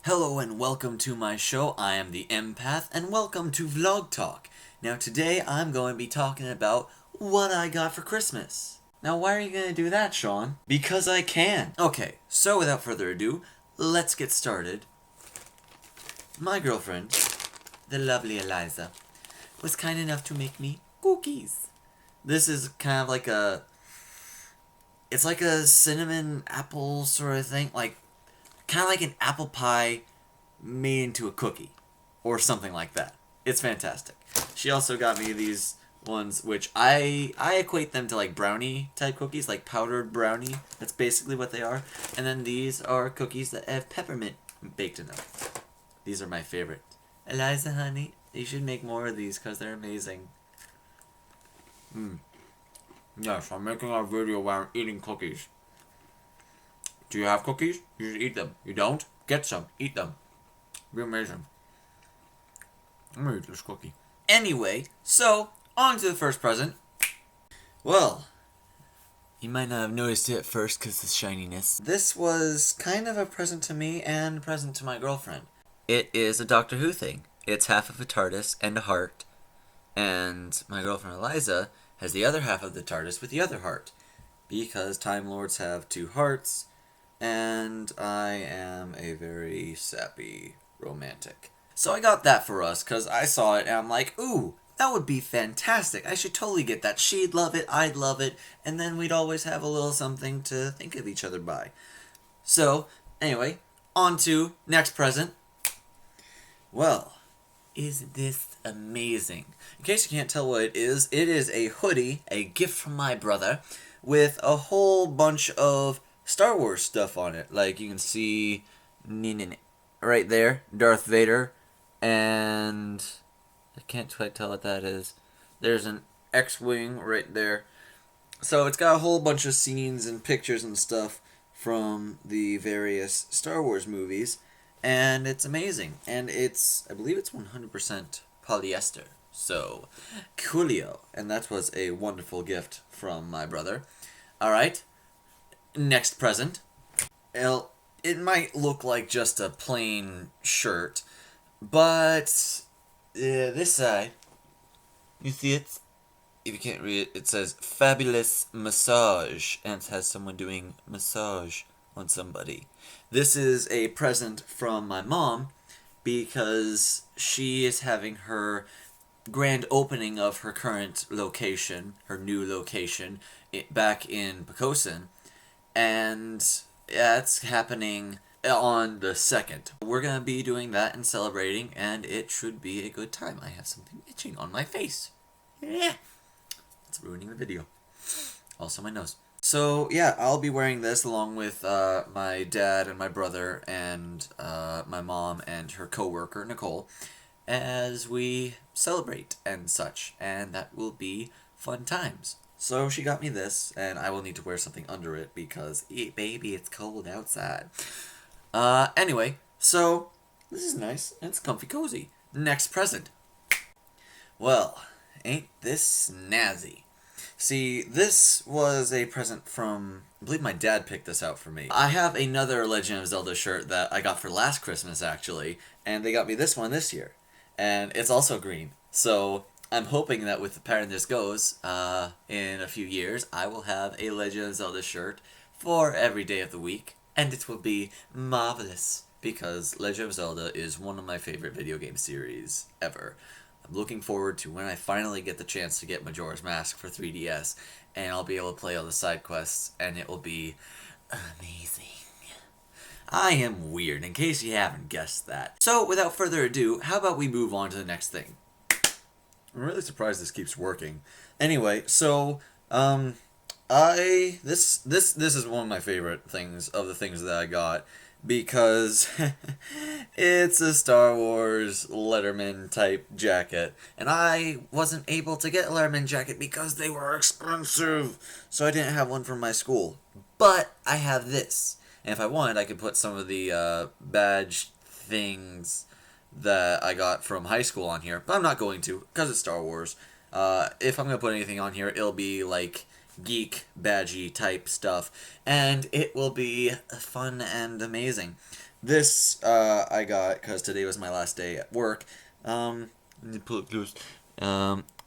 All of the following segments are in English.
Hello and welcome to my show. I am the Empath and welcome to Vlog Talk. Now today I'm going to be talking about what I got for Christmas. Now why are you going to do that, Sean? Because I can. Okay, so without further ado, let's get started. My girlfriend, the lovely Eliza, was kind enough to make me cookies. This is kind of like it's like a cinnamon apple sort of thing, kind of like an apple pie made into a cookie or something like that. It's fantastic. She also got me these ones, which I equate them to like brownie type cookies, like powdered brownie. That's basically what they are. And then these are cookies that have peppermint baked in them. These are my favorite. Eliza, honey, you should make more of these because they're amazing. Yes, I'm making a video where I'm eating cookies. Do you have cookies? You should eat them. You don't? Get some. Eat them. Be amazing. I'm gonna eat this cookie. Anyway, so, on to the first present. Well, you might not have noticed it at first because of the shininess. This was kind of a present to me and a present to my girlfriend. It is a Doctor Who thing. It's half of a TARDIS and a heart. And my girlfriend Eliza has the other half of the TARDIS with the other heart. Because Time Lords have two hearts. And I am a very sappy romantic. So I got that for us because I saw it and I'm like, ooh, that would be fantastic. I should totally get that. She'd love it, I'd love it, and then we'd always have a little something to think of each other by. So, anyway, on to next present. Well, isn't this amazing? In case you can't tell what it is a hoodie, a gift from my brother, with a whole bunch of Star Wars stuff on it. Like you can see right there, Darth Vader, and I can't quite tell what that is. There's an X-Wing right there. So it's got a whole bunch of scenes and pictures and stuff from the various Star Wars movies, and it's amazing. And I believe it's 100% polyester. So, coolio. And that was a wonderful gift from my brother. Alright. Next present. It might look like just a plain shirt, but this side, you see it? If you can't read it, it says Fabulous Massage, and it has someone doing massage on somebody. This is a present from my mom because she is having her grand opening of her current location, her new location, back in Pocosin. And yeah, it's happening on the 2nd. We're going to be doing that and celebrating, and it should be a good time. I have something itching on my face. Yeah. It's ruining the video. Also my nose. So yeah, I'll be wearing this along with my dad and my brother and my mom and her coworker Nicole as we celebrate and such. And that will be fun times. So she got me this, and I will need to wear something under it because, baby, it's cold outside. Anyway, so this is nice, and it's comfy cozy. Next present. Well, ain't this snazzy? See, this was a present from, I believe my dad picked this out for me. I have another Legend of Zelda shirt that I got for last Christmas, actually, and they got me this one this year. And it's also green, so I'm hoping that with the pattern this goes, in a few years, I will have a Legend of Zelda shirt for every day of the week, and it will be marvelous, because Legend of Zelda is one of my favorite video game series ever. I'm looking forward to when I finally get the chance to get Majora's Mask for 3DS, and I'll be able to play all the side quests, and it will be amazing. I am weird, in case you haven't guessed that. So, without further ado, how about we move on to the next thing? I'm really surprised this keeps working. Anyway, so this is one of my favorite things of the things that I got because it's a Star Wars Letterman type jacket, and I wasn't able to get a Letterman jacket because they were expensive, so I didn't have one from my school. But I have this, and if I wanted, I could put some of the badge things that I got from high school on here, but I'm not going to, because it's Star Wars. If I'm going to put anything on here, it'll be like geek, badgy type stuff, and it will be fun and amazing. This I got because today was my last day at work. Let me pull it close.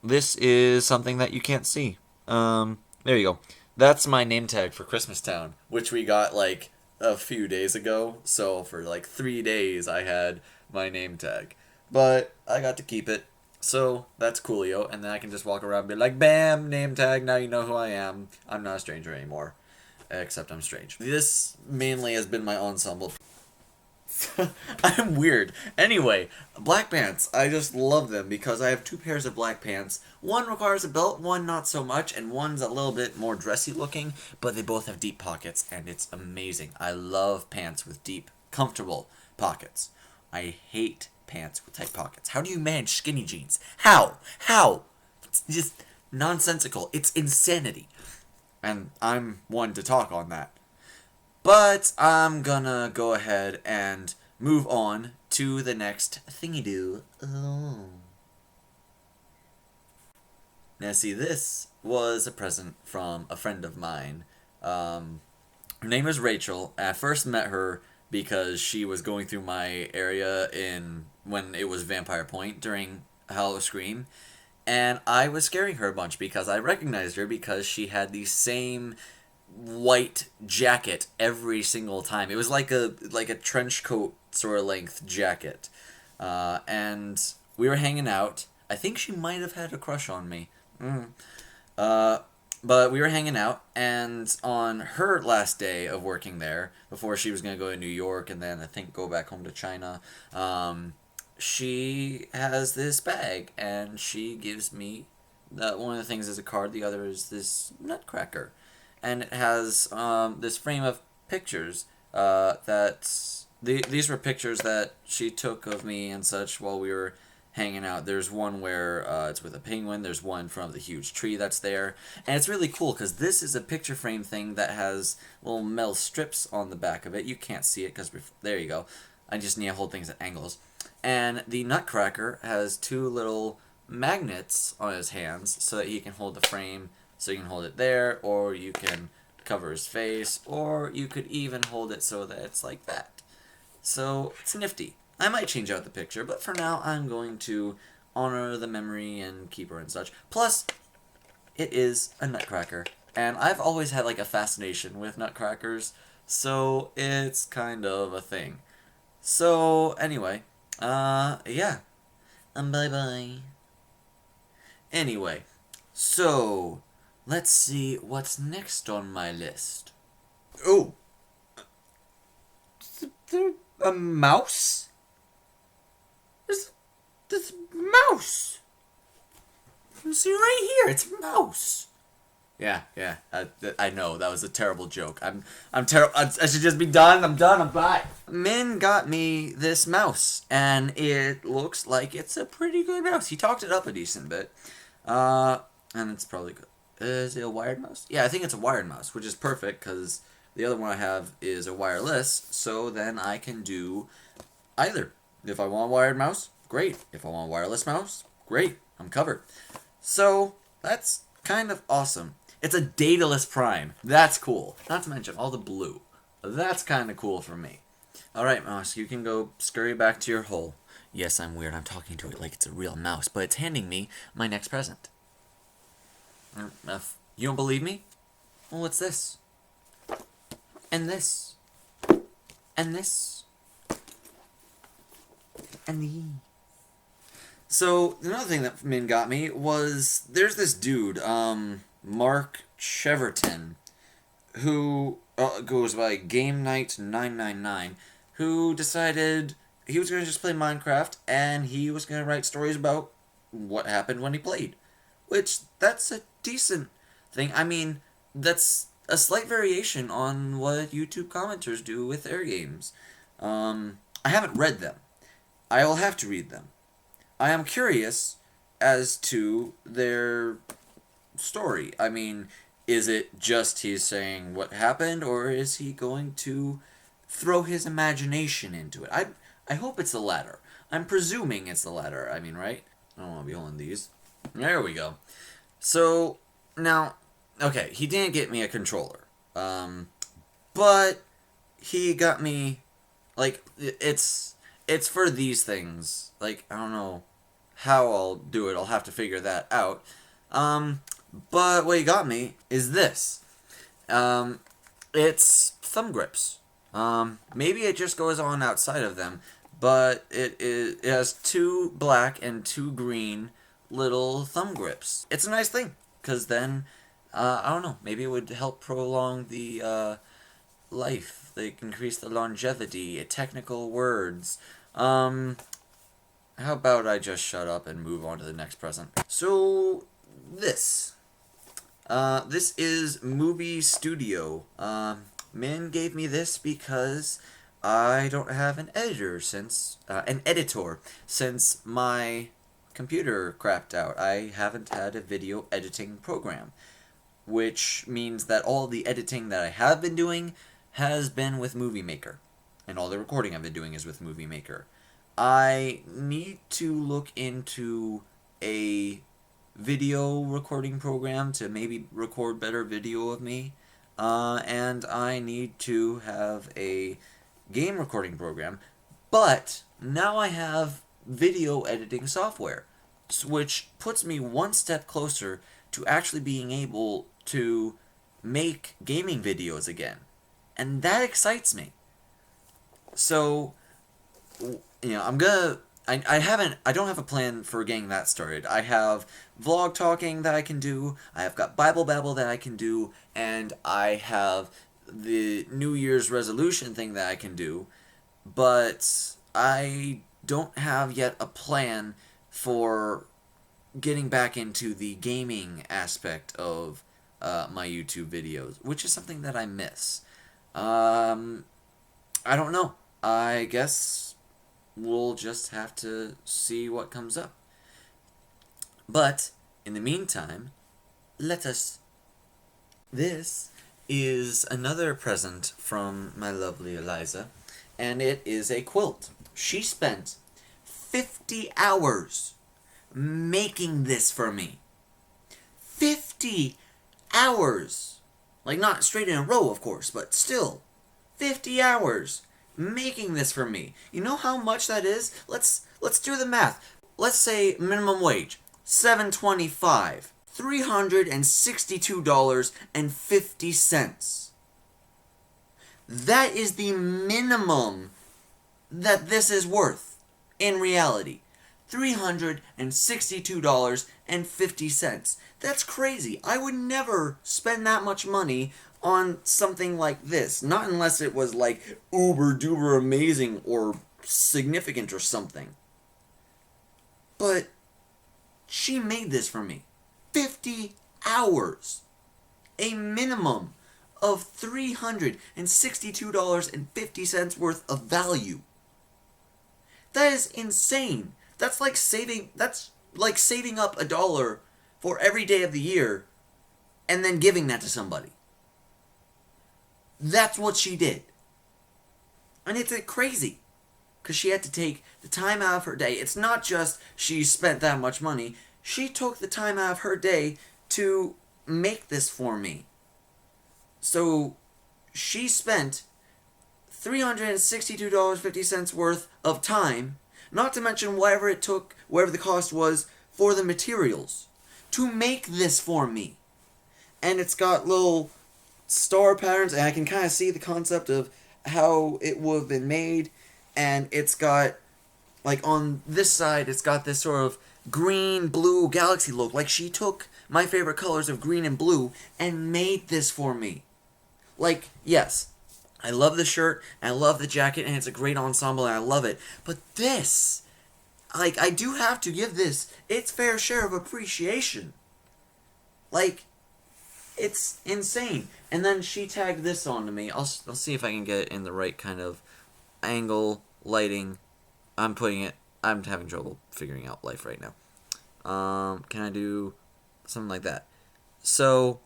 This is something that you can't see. There you go. That's my name tag for Christmas Town, which we got like a few days ago. So for like 3 days, I had my name tag, but I got to keep it. So that's coolio, and then I can just walk around and be like, "Bam, name tag. Now you know who I am. I'm not a stranger anymore, except I'm strange." This mainly has been my ensemble. I'm weird. Anyway, black pants. I just love them because I have two pairs of black pants. One requires a belt, one not so much, and one's a little bit more dressy looking, but they both have deep pockets, and it's amazing. I love pants with deep, comfortable pockets. I hate pants with tight pockets. How do you manage skinny jeans? How? How? It's just nonsensical. It's insanity. And I'm one to talk on that. But I'm gonna go ahead and move on to the next thingy do. Oh. Now, see, this was a present from a friend of mine. Her name is Rachel. I first met her because she was going through my area in when it was Vampire Point during Halloween, and I was scaring her a bunch because I recognized her because she had the same white jacket every single time. It was like a trench coat sort of length jacket, and we were hanging out. I think she might have had a crush on me. Uh, but we were hanging out, and on her last day of working there, before she was gonna go to New York and then I think go back home to China, she has this bag, and she gives me one of the things is a card, the other is this nutcracker, and it has this frame of pictures these were pictures that she took of me and such while we were hanging out. There's one where it's with a penguin. There's one in front of the huge tree that's there, and it's really cool because this is a picture frame thing that has little metal strips on the back of it. You can't see it because there you go. I just need to hold things at angles. And the nutcracker has two little magnets on his hands so that he can hold the frame. So you can hold it there, or you can cover his face, or you could even hold it so that it's like that. So it's nifty. I might change out the picture, but for now I'm going to honor the memory and keep her and such. Plus, it is a nutcracker, and I've always had like a fascination with nutcrackers, so it's kind of a thing. So anyway, yeah, bye bye. Anyway, so let's see what's next on my list. Oh, a mouse? This mouse. See right here, it's a mouse. Yeah, yeah. I know that was a terrible joke. I'm terrible. I should just be done. I'm done. I'm bye. Min got me this mouse, and it looks like it's a pretty good mouse. He talked it up a decent bit, and it's probably good. Is it a wired mouse? Yeah, I think it's a wired mouse, which is perfect because the other one I have is a wireless. So then I can do either. If I want a wired mouse, great. If I want a wireless mouse, great. I'm covered. So that's kind of awesome. It's a dataless prime. That's cool. Not to mention all the blue. That's kind of cool for me. Alright, mouse, you can go scurry back to your hole. Yes, I'm weird. I'm talking to it like it's a real mouse, but it's handing me my next present. If you don't believe me? Well, what's this? And this. And this. And the... So, another thing that Min got me was, there's this dude, Mark Cheverton, who goes by Game Night 999, who decided he was going to just play Minecraft, and he was going to write stories about what happened when he played. Which, that's a decent thing. I mean, that's a slight variation on what YouTube commenters do with their games. I haven't read them. I will have to read them. I am curious as to their story. I mean, is it just he's saying what happened, or is he going to throw his imagination into it? I hope it's the latter. I'm presuming it's the latter. I mean, right? I don't want to be holding these. There we go. So, now, okay, he didn't get me a controller. But he got me like it's for these things. Like, I don't know how I'll do it. I'll have to figure that out. But what you got me is this. It's thumb grips. Maybe it just goes on outside of them, but it has two black and two green little thumb grips. It's a nice thing, because then, I don't know, maybe it would help prolong the life. They increase the longevity, technical words. How about I just shut up and move on to the next present? So, this. This is Movie Studio. Min gave me this because I don't have an editor since my computer crapped out. I haven't had a video editing program, which means that all the editing that I have been doing has been with Movie Maker, and all the recording I've been doing is with Movie Maker. I need to look into a video recording program to maybe record better video of me, and I need to have a game recording program, but now I have video editing software, which puts me one step closer to actually being able to make gaming videos again, and that excites me. So, I don't have a plan for getting that started. I have vlog talking that I can do, I have got Bible Babble that I can do, and I have the New Year's resolution thing that I can do, but I don't have yet a plan for getting back into the gaming aspect of my YouTube videos, which is something that I miss. I don't know. I guess we'll just have to see what comes up. But, in the meantime, This is another present from my lovely Eliza, and it is a quilt. She spent 50 hours making this for me. 50 hours! Like, not straight in a row, of course, but still. 50 hours making this for me. You know how much that is? Let's do the math. Let's say minimum wage, $7.25. $362.50. That is the minimum that this is worth in reality. $362.50. That's crazy. I would never spend that much money on something like this. Not unless it was like uber duper amazing or significant or something. But she made this for me. 50 hours. A minimum of $362.50 worth of value. That is insane. That's like saving up $1 for every day of the year and then giving that to somebody. That's what she did. And it's crazy. Because she had to take the time out of her day. It's not just she spent that much money. She took the time out of her day to make this for me. So she spent $362.50 worth of time, not to mention whatever the cost was for the materials, to make this for me. And it's got little star patterns, and I can kind of see the concept of how it would have been made. And it's got, like, on this side, it's got this sort of green-blue galaxy look. Like, she took my favorite colors of green and blue and made this for me. Like, yes, I love the shirt, and I love the jacket, and it's a great ensemble, and I love it. But this, like, I do have to give this its fair share of appreciation. Like, it's insane. And then she tagged this on to me. I'll see if I can get it in the right kind of angle, lighting. I'm having trouble figuring out life right now. Can I do something like that? So,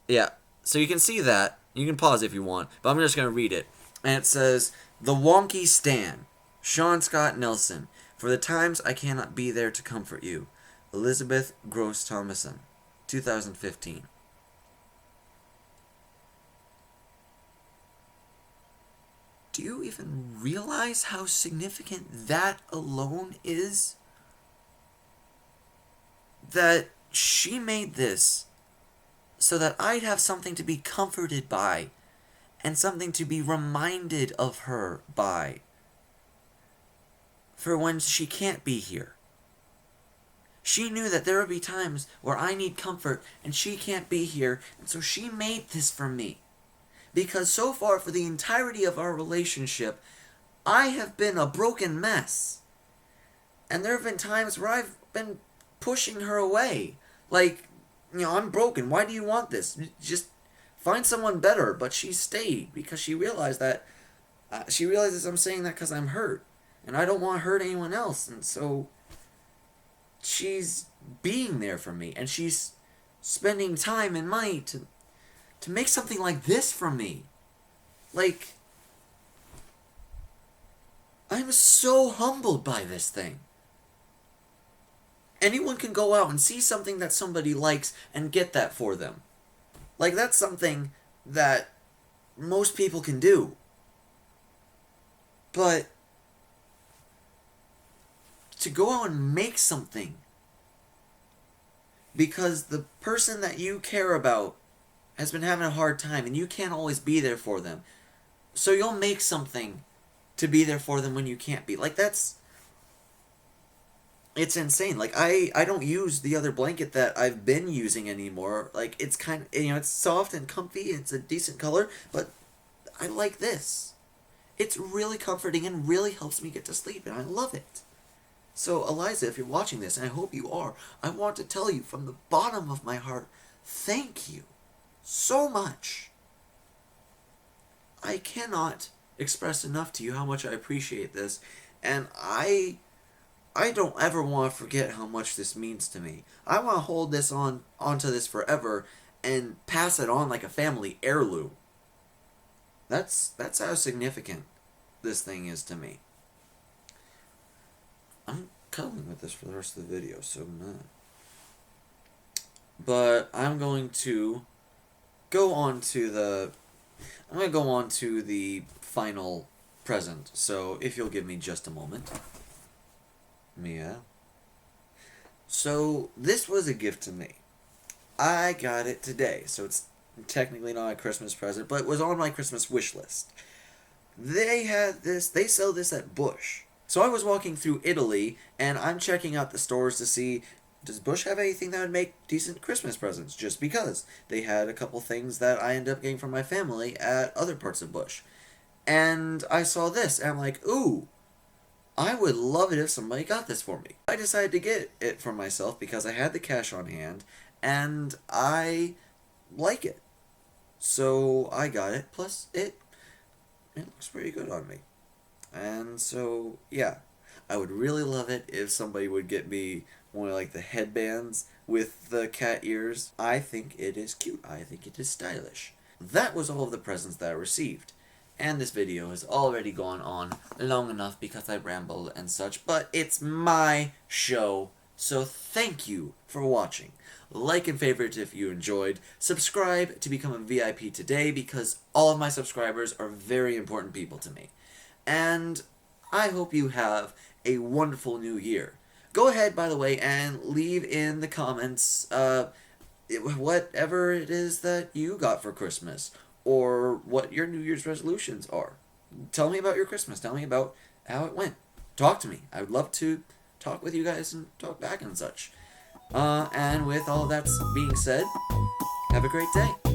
yeah. So you can see that. You can pause if you want, but I'm just going to read it. And it says, "The Wonky Stan, Sean Scott Nelson. For the times I cannot be there to comfort you. Elizabeth Gross Thomason, 2015. Do you even realize how significant that alone is? That she made this so that I'd have something to be comforted by and something to be reminded of her by for when she can't be here. She knew that there would be times where I need comfort and she can't be here, and so she made this for me. Because so far, for the entirety of our relationship, I have been a broken mess. And there have been times where I've been pushing her away. Like, I'm broken. Why do you want this? Just find someone better. But she stayed because she realized that, she realizes I'm saying that because I'm hurt. And I don't want to hurt anyone else. And so she's being there for me. And she's spending time and money to make something like this for me. Like, I'm so humbled by this thing. Anyone can go out and see something that somebody likes and get that for them. Like, that's something that most people can do. But to go out and make something because the person that you care about has been having a hard time and you can't always be there for them. So you'll make something to be there for them when you can't be. Like, it's insane. Like, I don't use the other blanket that I've been using anymore. Like, it's kind of, it's soft and comfy. It's a decent color, but I like this. It's really comforting and really helps me get to sleep, and I love it. So, Eliza, if you're watching this, and I hope you are, I want to tell you from the bottom of my heart, thank you so much. I cannot express enough to you how much I appreciate this, and I don't ever want to forget how much this means to me. I want to hold this onto this forever and pass it on like a family heirloom. That's how significant this thing is to me. I'm cuddling with this for the rest of the video, so I'm not. But I'm going to go on to the final present. So if you'll give me just a moment. Mia. So this was a gift to me. I got it today, so it's technically not a Christmas present, but it was on my Christmas wish list. They sell this at Bush. So I was walking through Italy, and I'm checking out the stores to see, does Bush have anything that would make decent Christmas presents? Just because. They had a couple things that I ended up getting from my family at other parts of Bush. And I saw this, and I'm like, ooh, I would love it if somebody got this for me. I decided to get it for myself because I had the cash on hand, and I like it. So I got it, plus it looks pretty good on me. And so, yeah, I would really love it if somebody would get me one of like the headbands with the cat ears. I think it is cute. I think it is stylish. That was all of the presents that I received. And this video has already gone on long enough because I rambled and such, but it's my show, so thank you for watching. Like and favorite if you enjoyed. Subscribe to become a VIP today because all of my subscribers are very important people to me. And I hope you have a wonderful new year. Go ahead, by the way, and leave in the comments whatever it is that you got for Christmas, or what your New Year's resolutions are. Tell me about your Christmas. Tell me about how it went. Talk to me. I would love to talk with you guys and talk back and such. And with all that being said, have a great day.